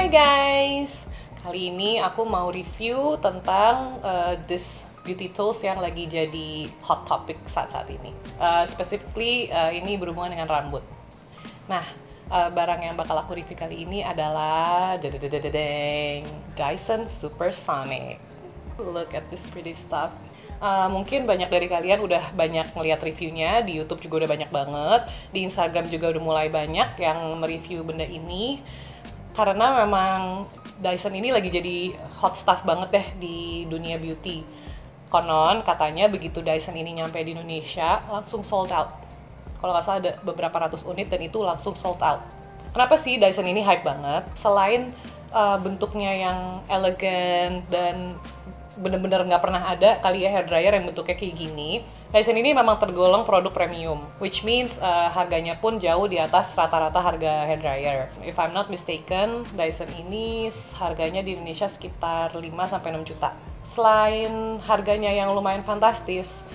Hai guys, kali ini aku mau review tentang this beauty tools yang lagi jadi hot topic saat-saat ini. Specifically ini berhubungan dengan rambut. Nah, barang yang bakal aku review kali ini adalah Dyson Supersonic. Look at this pretty stuff. Mungkin banyak dari kalian udah banyak ngeliat reviewnya, di YouTube juga udah banyak banget, di Instagram juga udah mulai banyak yang mereview benda ini. Karena memang Dyson ini lagi jadi hot stuff banget deh di dunia beauty. Konon katanya begitu Dyson ini nyampe di Indonesia langsung sold out. Kalau nggak salah ada beberapa ratus unit dan itu langsung sold out. Kenapa sih Dyson ini hype banget? Selain bentuknya yang elegan dan bener-bener nggak pernah ada kali ya hair dryer yang bentuknya kayak gini. Dyson ini memang tergolong produk premium, which means harganya pun jauh di atas rata-rata harga hair dryer. If I'm not mistaken, Dyson ini harganya di Indonesia sekitar 5-6 juta. Selain harganya yang lumayan fantastis,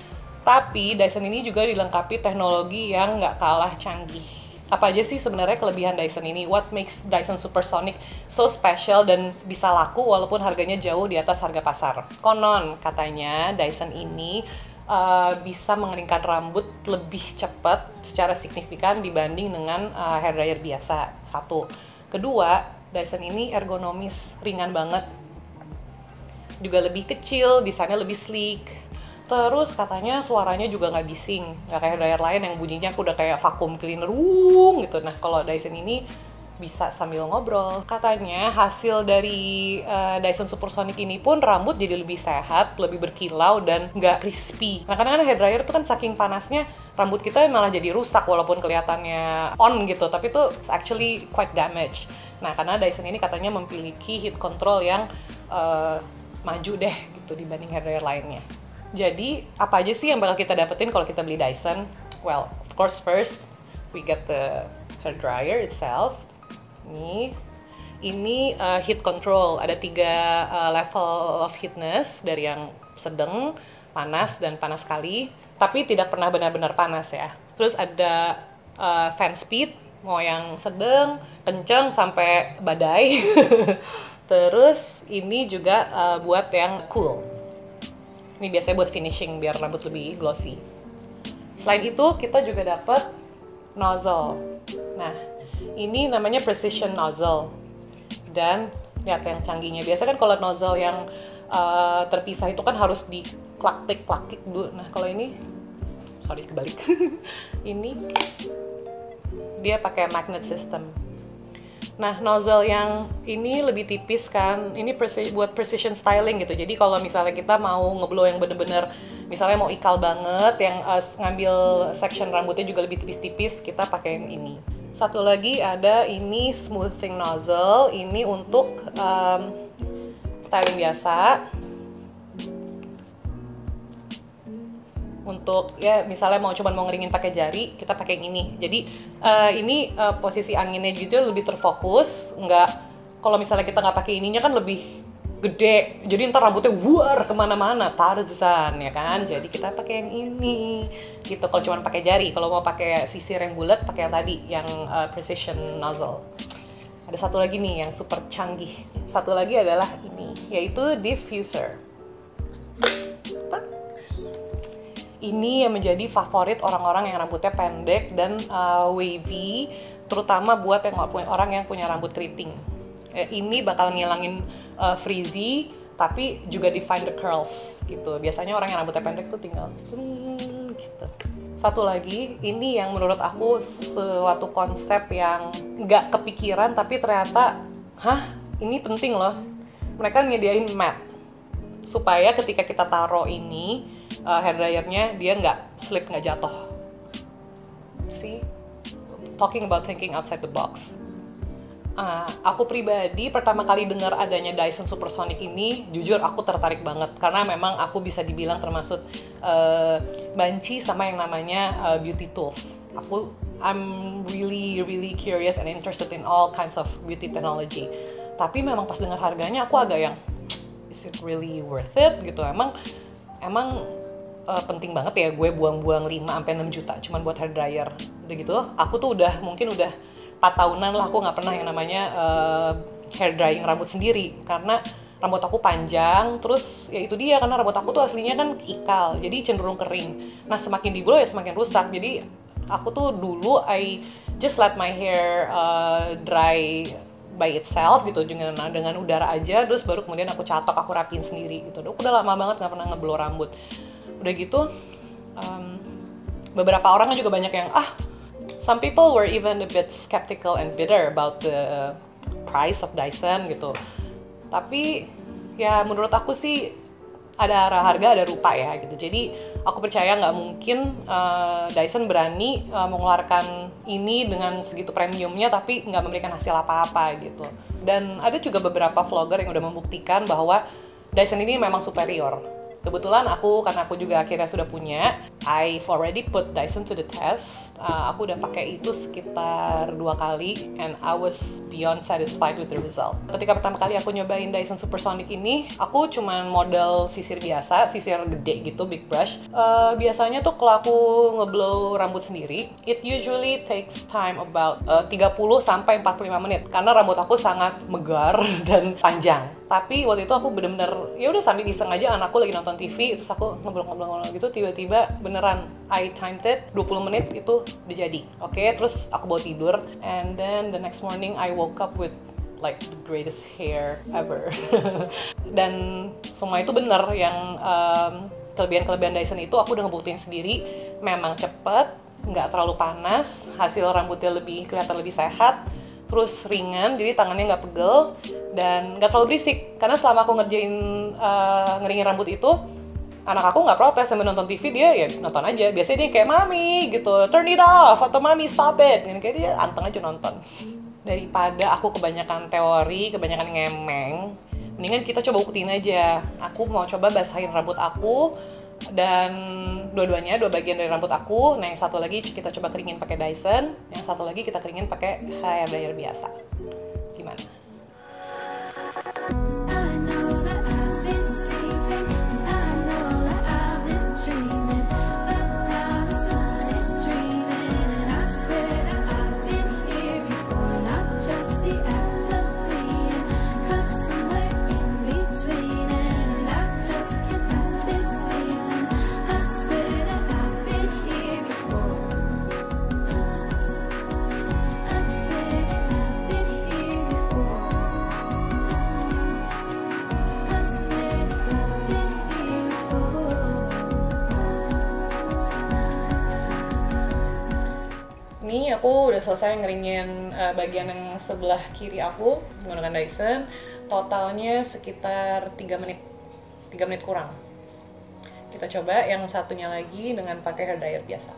tapi Dyson ini juga dilengkapi teknologi yang nggak kalah canggih. Apa aja sih sebenarnya kelebihan Dyson ini? What makes Dyson Supersonic so special dan bisa laku walaupun harganya jauh di atas harga pasar? Konon katanya Dyson ini bisa mengeringkan rambut lebih cepat secara signifikan dibanding dengan hair dryer biasa. Satu. Kedua, Dyson ini ergonomis, ringan banget. Juga lebih kecil, desainnya lebih sleek. Terus katanya suaranya juga nggak bising, nggak kayak dryer lain yang bunyinya aku udah kayak vacuum cleaner gitu. Nah kalau Dyson ini bisa sambil ngobrol. Katanya hasil dari Dyson Supersonic ini pun rambut jadi lebih sehat, lebih berkilau dan nggak crispy. Nah kadang-kadang hair dryer tuh kan saking panasnya rambut kita malah jadi rusak walaupun kelihatannya on gitu, tapi itu actually quite damage. Nah karena Dyson ini katanya memiliki heat control yang maju deh gitu dibanding hair dryer lainnya. Jadi, apa aja sih yang bakal kita dapetin kalau kita beli Dyson? Well, of course first, we get the hair dryer itself. Ini heat control. Ada 3 level of heatness, dari yang sedang, panas, dan panas sekali. Tapi tidak pernah benar-benar panas ya. Terus ada fan speed, mau yang sedang, kenceng, sampai badai. Terus ini juga buat yang cool. Ini biasanya buat finishing biar rambut lebih glossy. Selain itu kita juga dapat nozzle. Nah, ini namanya precision nozzle. Dan lihat yang canggihnya. Biasa kan kalau nozzle yang terpisah itu kan harus diklak-klik dulu. Nah, kalau ini sorry kebalik. Ini dia pakai magnet system. Nah, nozzle yang ini lebih tipis kan, ini buat precision styling gitu. Jadi kalau misalnya kita mau ngeblow yang bener-bener, misalnya mau ikal banget, yang ngambil section rambutnya juga lebih tipis-tipis, kita pakai yang ini. Satu lagi ada ini smoothing nozzle, ini untuk styling biasa. Untuk ya misalnya mau ngeringin pakai jari, kita pakai yang ini. Jadi ini posisi anginnya juga lebih terfokus. Nggak, kalau misalnya kita nggak pakai ininya kan lebih gede, jadi ntar rambutnya war kemana-mana, Tarzan ya kan. Jadi kita pakai yang ini gitu kalau cuma pakai jari. Kalau mau pakai sisir yang bulat, pakai yang tadi, yang precision nozzle. Ada satu lagi nih yang super canggih. Satu lagi adalah ini, yaitu diffuser. Ini yang menjadi favorit orang-orang yang rambutnya pendek dan wavy, terutama buat orang yang punya rambut keriting. Ini bakal ngilangin frizzy, tapi juga define the curls gitu. Biasanya orang yang rambutnya pendek tuh tinggal gitu. Satu lagi, ini yang menurut aku suatu konsep yang nggak kepikiran, tapi ternyata, ini penting loh. Mereka nyediain mat supaya ketika kita taruh ini hair dryernya dia nggak slip, nggak jatuh. See, talking about thinking outside the box. Aku pribadi pertama kali dengar adanya Dyson Supersonic ini, jujur aku tertarik banget karena memang aku bisa dibilang termasuk banci sama yang namanya beauty tools. I'm really curious and interested in all kinds of beauty technology. Tapi memang pas dengar harganya aku agak yang, is it really worth it gitu? Emang penting banget ya gue buang-buang 5-6 juta cuman buat hair dryer. Udah gitu, aku tuh mungkin udah 4 tahunan lah aku nggak pernah yang namanya hair drying rambut sendiri karena rambut aku panjang, terus ya itu dia karena rambut aku tuh aslinya kan ikal, jadi cenderung kering. Nah semakin di blow ya semakin rusak. Jadi aku tuh dulu I just let my hair dry by itself gitu dengan udara aja, terus baru kemudian aku catok, aku rapiin sendiri gitu. Udah lama banget nggak pernah ngeblow rambut. Udah gitu beberapa orang juga banyak yang some people were even a bit skeptical and bitter about the price of Dyson gitu. Tapi ya menurut aku sih ada harga ada rupa ya gitu. Jadi aku percaya nggak mungkin Dyson berani mengeluarkan ini dengan segitu premiumnya tapi nggak memberikan hasil apa-apa gitu. Dan ada juga beberapa vlogger yang udah membuktikan bahwa Dyson ini memang superior. Kebetulan karena aku juga akhirnya sudah punya, I've already put Dyson to the test. Aku udah pakai itu sekitar 2 kali, and I was beyond satisfied with the result. Ketika pertama kali aku nyobain Dyson Supersonic ini, aku cuman model sisir biasa, sisir gede gitu, big brush. Biasanya tuh kalau aku ngeblow rambut sendiri, it usually takes time about 30 sampai 45 menit, karena rambut aku sangat megar dan panjang. Tapi waktu itu aku bener-bener ya udah sambil iseng aja, anakku lagi nonton TV, terus aku ngobrol-ngobrol gitu, tiba-tiba beneran I timed it 20 menit itu udah jadi. Oke, terus aku bawa tidur, and then the next morning I woke up with like the greatest hair ever. Dan semua itu bener, yang kelebihan-kelebihan Dyson itu aku udah ngebuktiin sendiri, memang cepet, nggak terlalu panas, hasil rambutnya kelihatan lebih sehat, terus ringan, jadi tangannya nggak pegel dan nggak terlalu berisik. Karena selama aku ngeringin rambut itu, anak aku nggak protes sambil nonton TV, dia ya nonton aja. Biasanya dia kayak mami gitu, turn it off, atau mami stop it, dan kayak dia anteng aja nonton. Daripada aku kebanyakan teori, kebanyakan ngemeng, mendingan kita coba buktiin aja. Aku mau coba basahin rambut aku, dan dua bagian dari rambut aku. Nah yang satu lagi kita coba keringin pakai Dyson, yang satu lagi kita keringin pakai hair dryer biasa. Gimana? Ini aku udah selesai ngeringin bagian yang sebelah kiri aku menggunakan Dyson. Totalnya sekitar 3 menit kurang. Kita coba yang satunya lagi dengan pakai hair dryer biasa.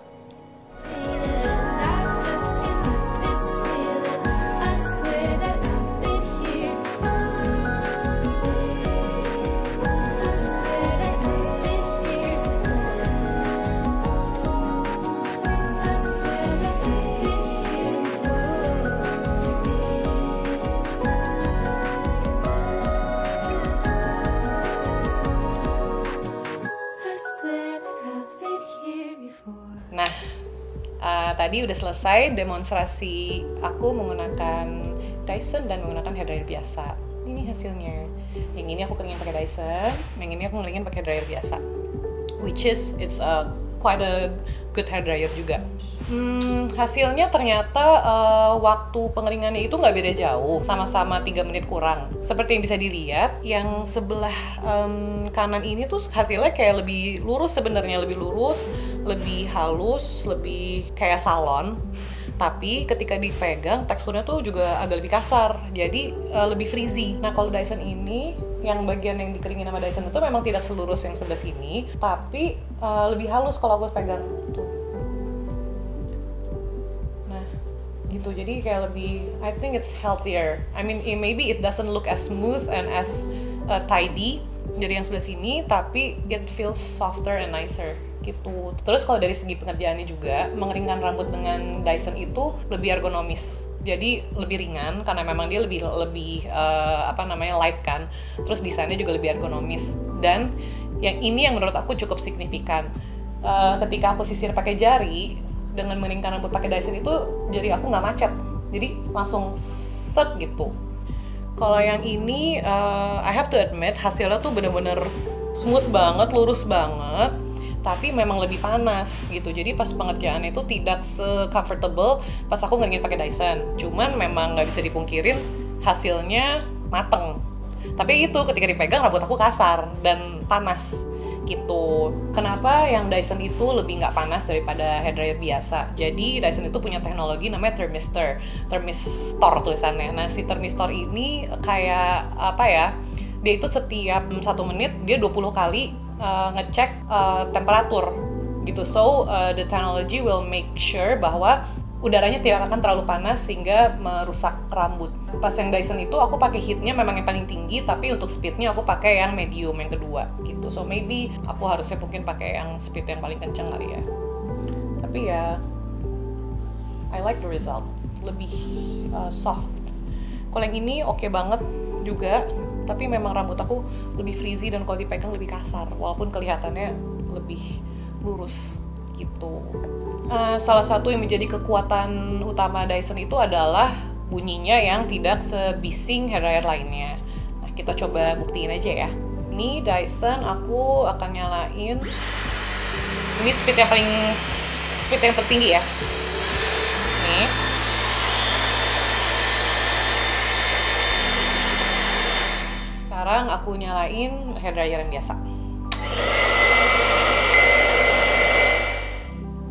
Nah, tadi udah selesai demonstrasi aku menggunakan Dyson dan menggunakan hair dryer biasa. Ini hasilnya. Yang ini aku keringin pakai Dyson, yang ini aku ngeringin pakai dryer biasa. Which is it's quite a good hair dryer juga. Hasilnya ternyata waktu pengeringannya itu nggak beda jauh, sama-sama 3 menit kurang. Seperti yang bisa dilihat, yang sebelah kanan ini tuh hasilnya kayak lebih lurus sebenarnya, lebih lurus, lebih halus, lebih kayak salon. Tapi ketika dipegang teksturnya tuh juga agak lebih kasar, jadi lebih frizzy. Nah kalau Dyson ini, yang bagian yang dikeringin sama Dyson itu memang tidak selurus yang sebelah sini, tapi lebih halus kalau aku pegang tuh. Gitu, jadi kayak lebih, I think it's healthier. I mean, maybe it doesn't look as smooth and as tidy dari yang sebelah sini, tapi it feels softer and nicer gitu. Terus kalau dari segi pengerjaannya juga, mengeringkan rambut dengan Dyson itu lebih ergonomis. Jadi lebih ringan karena memang dia lebih light kan. Terus desainnya juga lebih ergonomis. Dan yang ini yang menurut aku cukup signifikan. Ketika aku sisir pakai jari, dengan mengeringkan rambut pakai Dyson itu jari aku nggak macet, jadi langsung set gitu. Kalau yang ini, I have to admit hasilnya tuh bener-bener smooth banget, lurus banget, tapi memang lebih panas gitu. Jadi pas pengerjaan itu tidak se-comfortable pas aku ngeringin pakai Dyson. Cuman memang nggak bisa dipungkirin hasilnya mateng. Tapi itu ketika dipegang rambut aku kasar dan panas gitu. Kenapa yang Dyson itu lebih nggak panas daripada hair dryer biasa? Jadi Dyson itu punya teknologi namanya thermistor tulisannya. Nah si thermistor ini kayak apa ya? Dia itu setiap 1 menit dia 20 kali ngecek temperatur gitu. So the technology will make sure bahwa udaranya tidak akan terlalu panas sehingga merusak rambut. Pas yang Dyson itu aku pakai heatnya memang yang paling tinggi, tapi untuk speednya aku pakai yang medium, yang kedua gitu. So maybe aku harusnya mungkin pakai yang speed yang paling kencang kali ya. Tapi ya I like the result, lebih soft. Kalau yang ini oke banget juga, tapi memang rambut aku lebih frizzy dan kalau dipegang lebih kasar, walaupun kelihatannya lebih lurus gitu. Salah satu yang menjadi kekuatan utama Dyson itu adalah bunyinya yang tidak sebising hair dryer lainnya. Nah, kita coba buktiin aja ya. Ini Dyson aku akan nyalain. Ini speed yang tertinggi ya. Nih. Sekarang aku nyalain hair dryer yang biasa.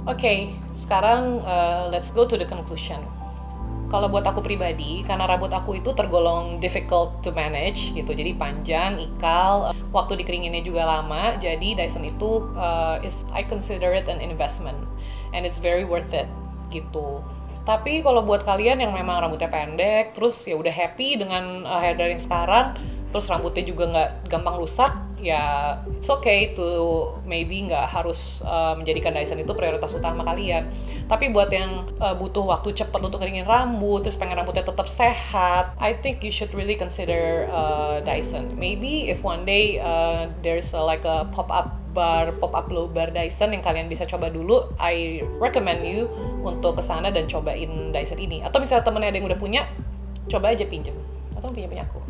Oke, sekarang let's go to the conclusion. Kalau buat aku pribadi, karena rambut aku itu tergolong difficult to manage gitu, jadi panjang, ikal, waktu dikeringinnya juga lama, jadi Dyson itu I consider it an investment and it's very worth it gitu. Tapi kalau buat kalian yang memang rambutnya pendek, terus ya udah happy dengan hair dryer yang sekarang, terus rambutnya juga nggak gampang rusak, ya it's okay to maybe nggak harus menjadikan Dyson itu prioritas utama kalian. Tapi buat yang butuh waktu cepat untuk keringin rambut, terus pengen rambutnya tetap sehat, I think you should really consider Dyson. Maybe if one day there's like a pop-up low bar Dyson yang kalian bisa coba dulu, I recommend you untuk kesana dan cobain Dyson ini. Atau misalnya temennya ada yang udah punya, coba aja pinjem. Atau punya aku.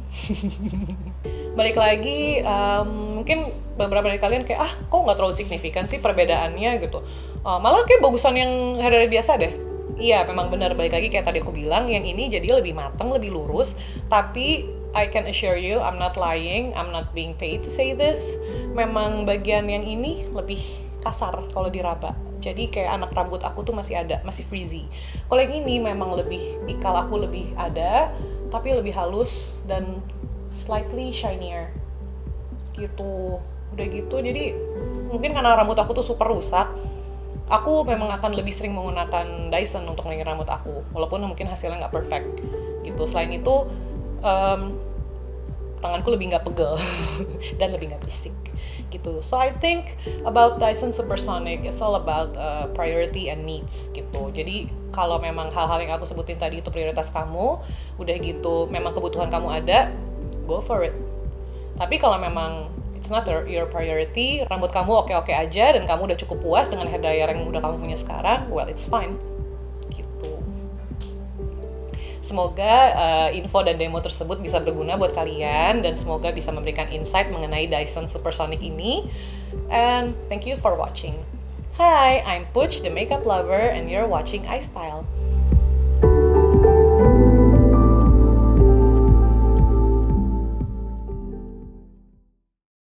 Balik lagi, mungkin beberapa dari kalian kayak, kok nggak terlalu signifikan sih perbedaannya gitu. Malah kayak bagusan yang hair dryer biasa deh. Iya, memang benar, balik lagi kayak tadi aku bilang, yang ini jadi lebih matang, lebih lurus. Tapi I can assure you, I'm not lying, I'm not being paid to say this. Memang bagian yang ini lebih kasar kalau diraba. Jadi kayak anak rambut aku tuh masih frizzy. Kalau yang ini memang lebih, ikal aku lebih ada, tapi lebih halus dan slightly shinier gitu. Udah gitu, jadi mungkin karena rambut aku tuh super rusak, aku memang akan lebih sering menggunakan Dyson untuk ngeringin rambut aku, walaupun mungkin hasilnya nggak perfect gitu. Selain itu tanganku lebih nggak pegel dan lebih nggak berisik gitu. So I think about Dyson Supersonic, it's all about priority and needs gitu. Jadi kalau memang hal-hal yang aku sebutin tadi itu prioritas kamu, udah gitu memang kebutuhan kamu ada, go for it. Tapi kalau memang it's not your priority, rambut kamu oke-oke aja dan kamu udah cukup puas dengan hair dryer yang udah kamu punya sekarang, well it's fine gitu. Semoga info dan demo tersebut bisa berguna buat kalian dan semoga bisa memberikan insight mengenai Dyson Supersonic ini. And thank you for watching. Hi, I'm Puch, the makeup lover, and you're watching iStyle.